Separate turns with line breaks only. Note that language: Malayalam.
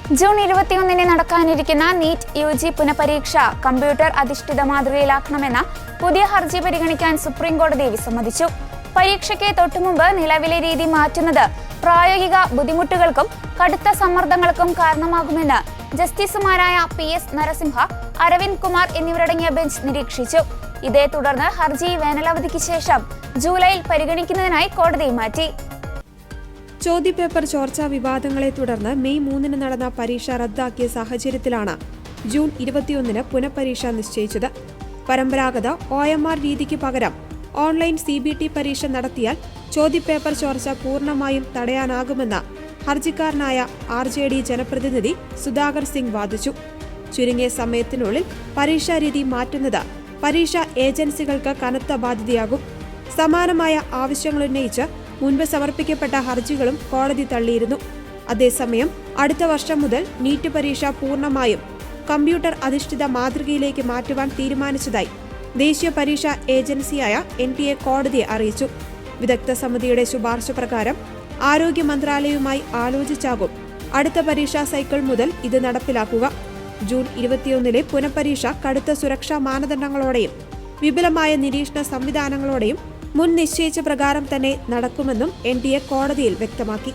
ജൂൺ 21 നടക്കാനിരിക്കുന്ന നീറ്റ് യുജി പുനഃപരീക്ഷ കമ്പ്യൂട്ടർ അധിഷ്ഠിത മാതൃകയിലാക്കണമെന്ന പുതിയ ഹർജി പരിഗണിക്കാൻ സുപ്രീം കോടതി വിസമ്മതിച്ചു. പരീക്ഷയ്ക്ക് തൊട്ടുമുമ്പ് നിലവിലെ രീതി മാറ്റുന്നത് പ്രായോഗിക ബുദ്ധിമുട്ടുകൾക്കും കടുത്ത സമ്മർദ്ദങ്ങൾക്കും കാരണമാകുമെന്ന് ജസ്റ്റിസുമാരായ PS നരസിംഹ, അരവിന്ദ് കുമാർ എന്നിവരടങ്ങിയ ബെഞ്ച് നിരീക്ഷിച്ചു. ഇതേ തുടർന്ന് ഹർജി വേനലവധിക്ക് ശേഷം ജൂലൈയിൽ പരിഗണിക്കുന്നതിനായി കോടതി മാറ്റി.
ചോദ്യപേപ്പർ ചോർച്ചാ വിവാദങ്ങളെ തുടർന്ന് മെയ് 3 നടന്ന പരീക്ഷ റദ്ദാക്കിയ സാഹചര്യത്തിലാണ് ജൂൺ 21 പുനഃപരീക്ഷ നിശ്ചയിച്ചത്. പരമ്പരാഗത OMR രീതിക്ക് പകരം ഓൺലൈൻ CBT പരീക്ഷ നടത്തിയാൽ ചോദ്യപേപ്പർ ചോർച്ച പൂർണ്ണമായും തടയാനാകുമെന്ന് ഹർജിക്കാരനായ RJD ജനപ്രതിനിധി സുധാകർ സിംഗ് വാദിച്ചു. ചുരുങ്ങിയ സമയത്തിനുള്ളിൽ പരീക്ഷാരീതി മാറ്റുന്നത് പരീക്ഷാ ഏജൻസികൾക്ക് കനത്ത ബാധ്യതയാകും. സമാനമായ ആവശ്യങ്ങളുന്നയിച്ച് മുൻപ് സമർപ്പിക്കപ്പെട്ട ഹർജികളും കോടതി തള്ളിയിരുന്നു. അതേസമയം അടുത്ത വർഷം മുതൽ നീറ്റ് പരീക്ഷ പൂർണ്ണമായും കമ്പ്യൂട്ടർ അധിഷ്ഠിത മാതൃകയിലേക്ക് മാറ്റുവാൻ തീരുമാനിച്ചതായി ദേശീയ പരീക്ഷാ ഏജൻസിയായ NTA കോടതിയെ അറിയിച്ചു. വിദഗ്ധ സമിതിയുടെ ശുപാർശ പ്രകാരം ആരോഗ്യ മന്ത്രാലയവുമായി ആലോചിച്ചാകും അടുത്ത പരീക്ഷാ സൈക്കിൾ മുതൽ ഇത് നടപ്പിലാക്കുക. ജൂൺ 21 പുനഃപരീക്ഷ കടുത്ത സുരക്ഷാ മാനദണ്ഡങ്ങളോടെയും വിപുലമായ നിരീക്ഷണ സംവിധാനങ്ങളോടെയും മുൻ നിശ്ചയിച്ച പ്രകാരം തന്നെ നടക്കുമെന്നും NTA കോടതിയിൽ വ്യക്തമാക്കി.